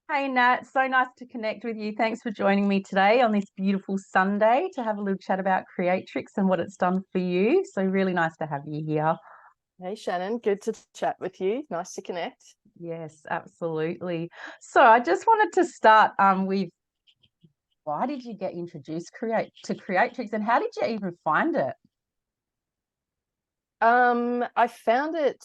Hey Nat, so nice to connect with you. Thanks for joining me today on this beautiful Sunday to have a little chat about Creatrix and what it's done for you. So really nice to have you here. Hey Shannon, good to chat with you. Nice to connect. Yes, absolutely. So I just wanted to start with why did you get introduced to Creatrix and how did you even find it? I found it.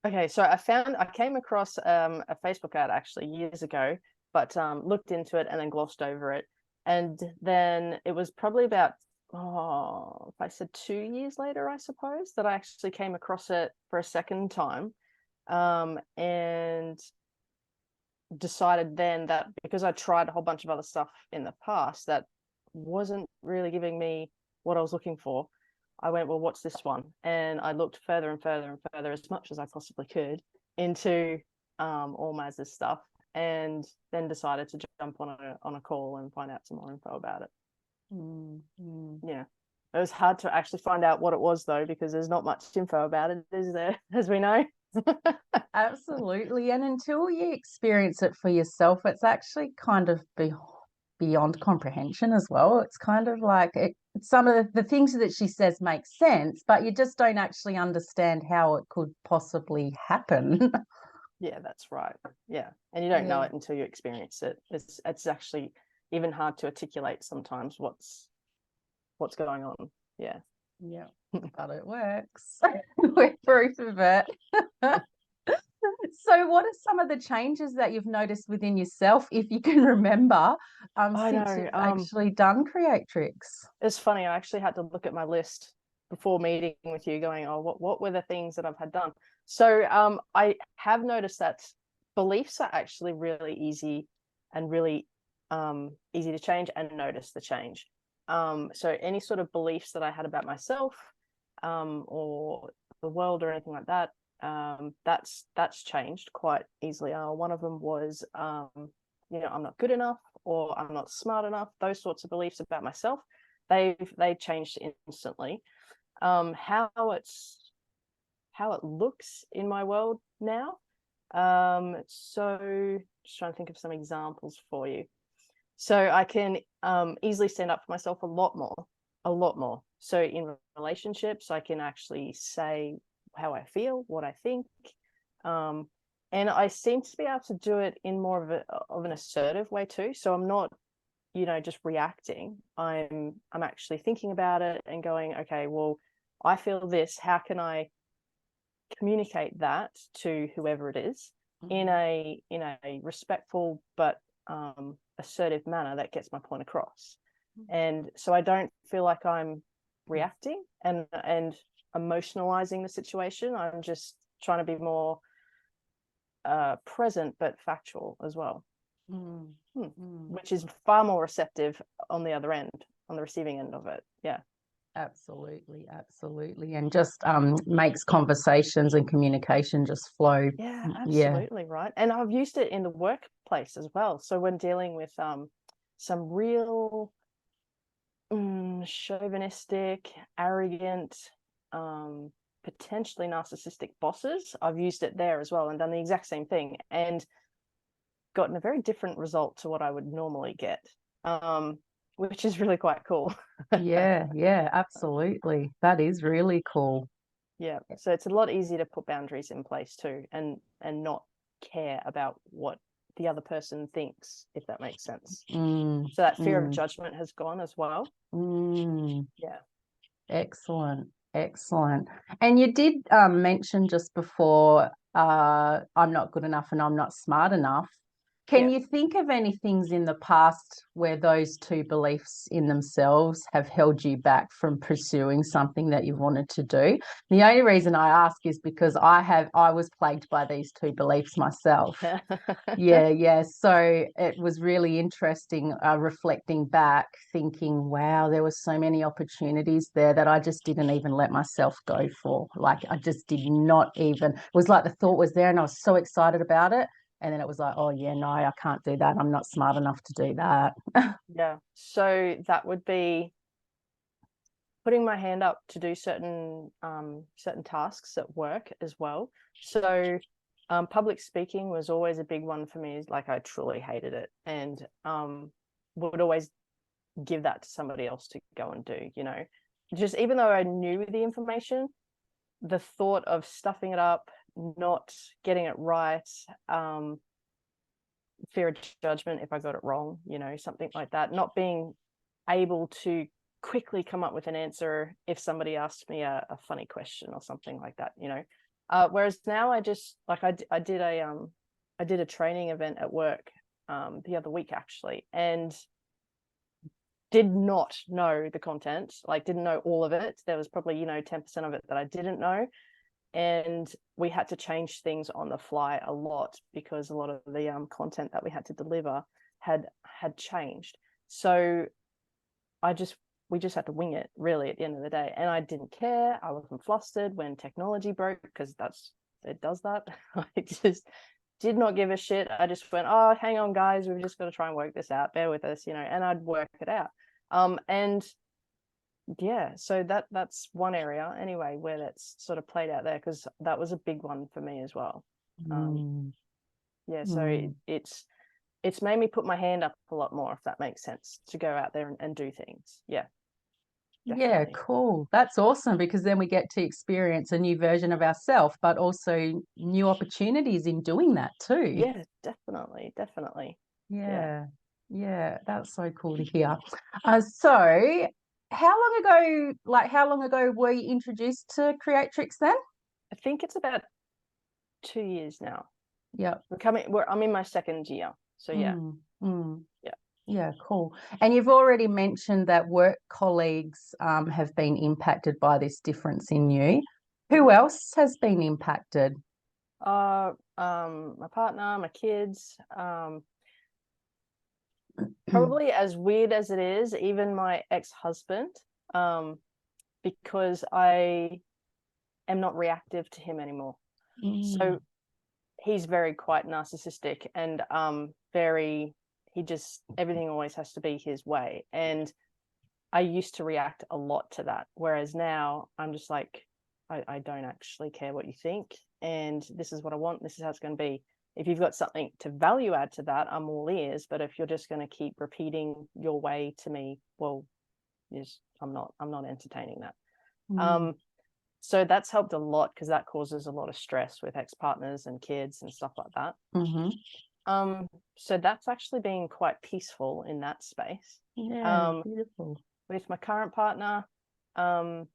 Okay, so I came across a Facebook ad actually years ago, but looked into it and then glossed over it. And then it was probably about if I said 2 years later, I suppose, that I actually came across it for a second time. And decided then that because I tried a whole bunch of other stuff in the past that wasn't really giving me what I was looking for, I went, well, what's this one? And I looked further and further and further, as much as I possibly could, into all Maz's stuff, and then decided to jump on a call and find out some more info about it. Yeah. It was hard to actually find out what it was though, because there's not much info about it, is there, as we know? Absolutely. And until you experience it for yourself, it's actually kind of beyond comprehension as well. It's kind of like some of the things that she says make sense, but you just don't actually understand how it could possibly happen. Yeah, that's right. Yeah. And you don't know Yeah. it until you experience it. It's actually even hard to articulate sometimes what's going on. Yeah. Yeah. But it works. We're proof of it. So, what are some of the changes that you've noticed within yourself, if you can remember, I since know. you've actually done Creatrix? It's funny, I actually had to look at my list before meeting with you, going, oh, what were the things that I've had done? So I have noticed that beliefs are actually really easy and really easy to change and notice the change. So any sort of beliefs that I had about myself or the world or anything like that, that's changed quite easily. One of them was, I'm not good enough or I'm not smart enough. Those sorts of beliefs about myself, they changed instantly. How it looks in my world now. So just trying to think of some examples for you. So I can easily stand up for myself a lot more, a lot more. So in relationships, I can actually say how I feel, what I think, and I seem to be able to do it in more of an assertive way too. So I'm not, just reacting. I'm actually thinking about it and going, okay, well, I feel this. How can I communicate that to whoever it is in a respectful but assertive manner that gets my point across? And so I don't feel like I'm reacting and emotionalizing the situation. I'm just trying to be more present but factual as well. Which is far more receptive on the other end, on the receiving end of it. Yeah. Absolutely, absolutely. And just makes conversations and communication just flow. Yeah, Yeah. absolutely right. And I've used it in the workplace as well. So when dealing with some real chauvinistic, arrogant, potentially narcissistic bosses, I've used it there as well and done the exact same thing and gotten a very different result to what I would normally get, which is really quite cool. Yeah, yeah, absolutely. That is really cool. Yeah, so it's a lot easier to put boundaries in place too, and not care about what the other person thinks, if that makes sense. So that fear of judgment has gone as well. Yeah. Excellent, excellent. And you did mention just before, I'm not good enough and I'm not smart enough. Can Yeah. you think of any things in the past where those two beliefs in themselves have held you back from pursuing something that you wanted to do? The only reason I ask is because I was plagued by these two beliefs myself. Yeah, yeah. So it was really interesting reflecting back, thinking, wow, there were so many opportunities there that I just didn't even let myself go for. Like I just did not even, it was like the thought was there and I was so excited about it. And then it was like, oh, yeah, no, I can't do that. I'm not smart enough to do that. Yeah. So that would be putting my hand up to do certain tasks at work as well. So Public speaking was always a big one for me. Like, I truly hated it, and would always give that to somebody else to go and do, you know. Just even though I knew the information, the thought of stuffing it up, not getting it right, fear of judgment if I got it wrong, you know, something like that, not being able to quickly come up with an answer if somebody asked me a funny question or something like that, you know. Whereas now I just, like, I did a training event at work the other week actually, and did not know the content, like didn't know all of it. There was probably, you know, 10% of it that I didn't know, and we had to change things on the fly a lot because a lot of the content that we had to deliver had changed. So we just had to wing it really at the end of the day, and I didn't care. I wasn't flustered when technology broke, because it does that. I just did not give a shit. I just went, oh, hang on guys, we've just got to try and work this out, bear with us, you know, and I'd work it out. And yeah, so that's one area anyway where that's sort of played out there, because that was a big one for me as well. Yeah, so it's made me put my hand up a lot more, if that makes sense, to go out there and do things. Yeah. Definitely. Yeah, cool. That's awesome, because then we get to experience a new version of ourselves, but also new opportunities in doing that too. Yeah, definitely. Yeah, that's so cool to hear. So how long ago were you introduced to Creatrix then? I think it's about 2 years now. Yeah. I'm in my second year. So yeah. Yeah. Yeah, cool. And you've already mentioned that work colleagues have been impacted by this difference in you. Who else has been impacted? My partner, my kids, probably, as weird as it is, even my ex-husband, because I am not reactive to him anymore. So he's very quite narcissistic, and everything always has to be his way. And I used to react a lot to that, whereas now I'm just like, I don't actually care what you think, and this is what I want, this is how it's going to be. If you've got something to value add to that, I'm all ears. But if you're just going to keep repeating your way to me, well, I'm not entertaining that. So that's helped a lot, because that causes a lot of stress with ex-partners and kids and stuff like that. So that's actually been quite peaceful in that space. Yeah, beautiful. With my current partner, I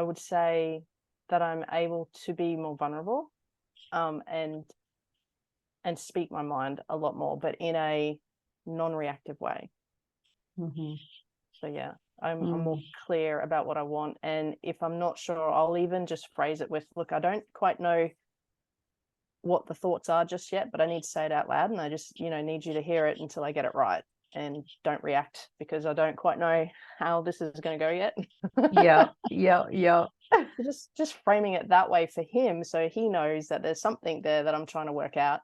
would say that I'm able to be more vulnerable, and speak my mind a lot more, but in a non-reactive way. So yeah, I'm more clear about what I want, and if I'm not sure, I'll even just phrase it with, look, I don't quite know what the thoughts are just yet, but I need to say it out loud, and I just, you know, need you to hear it until I get it right, and don't react, because I don't quite know how this is going to go yet. Yeah. Just framing it that way for him, so he knows that there's something there that I'm trying to work out,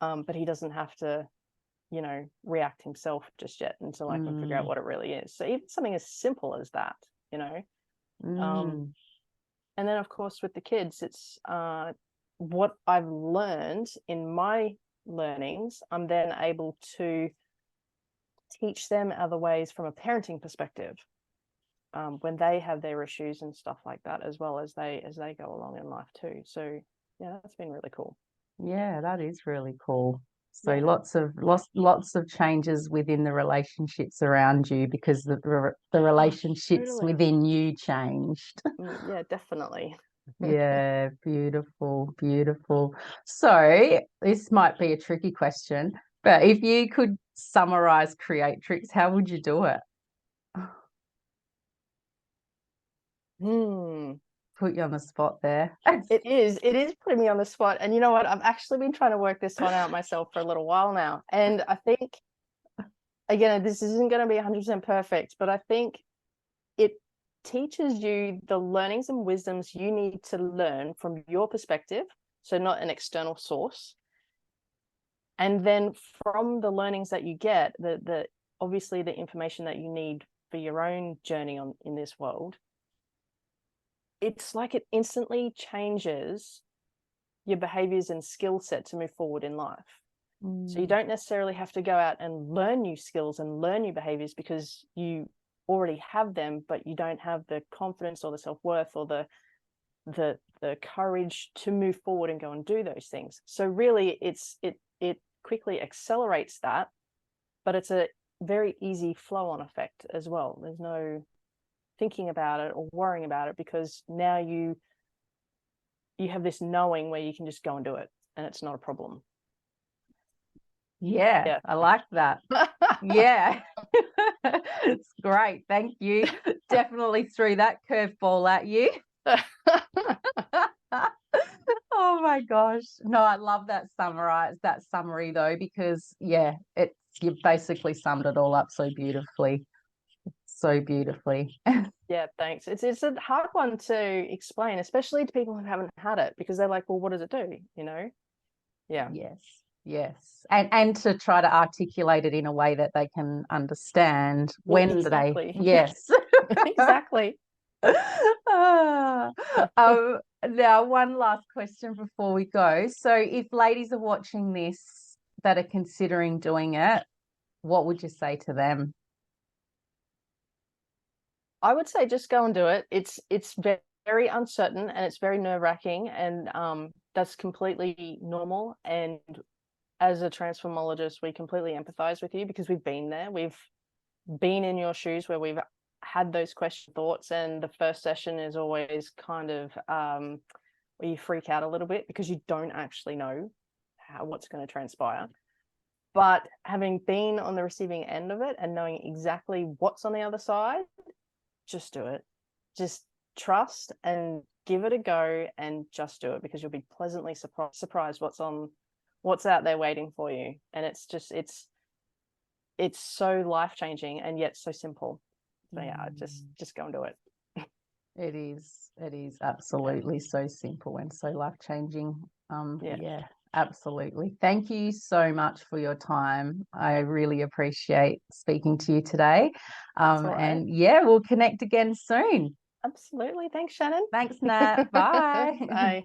but he doesn't have to, you know, react himself just yet until I can figure out what it really is. So even something as simple as that, you know. And then of course with the kids, it's what I've learned in my learnings, I'm then able to teach them other ways from a parenting perspective, when they have their issues and stuff like that, as well as they go along in life too. So yeah, that's been really cool. Yeah, that is really cool. So lots of changes within the relationships around you, because the relationships within you changed. Yeah, definitely. Yeah, beautiful. So this might be a tricky question, but if you could summarize Creatrix, how would you do it? Put you on the spot there. It is putting me on the spot. And you know what? I've actually been trying to work this one out myself for a little while now. And I think, again, this isn't going to be 100% perfect, but I think it teaches you the learnings and wisdoms you need to learn from your perspective, so not an external source. And then from the learnings that you get, the obviously the information that you need for your own journey in this world, it's like it instantly changes your behaviors and skill set to move forward in life. So you Mm. don't necessarily have to go out and learn new skills and learn new behaviors because you already have them, but you don't have the confidence or the self-worth or the courage to move forward and go and do those things. So really it quickly accelerates that, but it's a very easy flow-on effect as well. There's no thinking about it or worrying about it, because now you have this knowing where you can just go and do it, and it's not a problem. Yeah, I like that. Yeah. It's great. Thank you. Definitely threw that curveball at you. Oh my gosh. No, I love that summary though, because yeah, you basically summed it all up so beautifully. So beautifully. Yeah, thanks. It's a hard one to explain, especially to people who haven't had it, because they're like, well, what does it do? You know? Yeah. Yes. Yes. And to try to articulate it in a way that they can understand when Exactly. yes. Exactly. Ah, now, one last question before we go. So, if ladies are watching this that are considering doing it, what would you say to them? I would say just go and do it. It's very uncertain and it's very nerve-wracking, and that's completely normal. And as a transformologist, we completely empathize with you, because we've been there. We've been in your shoes where we've had those question thoughts, and the first session is always kind of where you freak out a little bit because you don't actually know what's going to transpire. But having been on the receiving end of it and knowing exactly what's on the other side, just do it. Just trust and give it a go, and just do it, because you'll be pleasantly surprised what's out there waiting for you. And it's so life-changing and yet so simple. So yeah, just go and do it. It is absolutely so simple and so life-changing. Yeah, absolutely. Thank you so much for your time. I really appreciate speaking to you today. And yeah, we'll connect again soon. Absolutely. Thanks, Shannon. Thanks, Nat. Bye. Bye.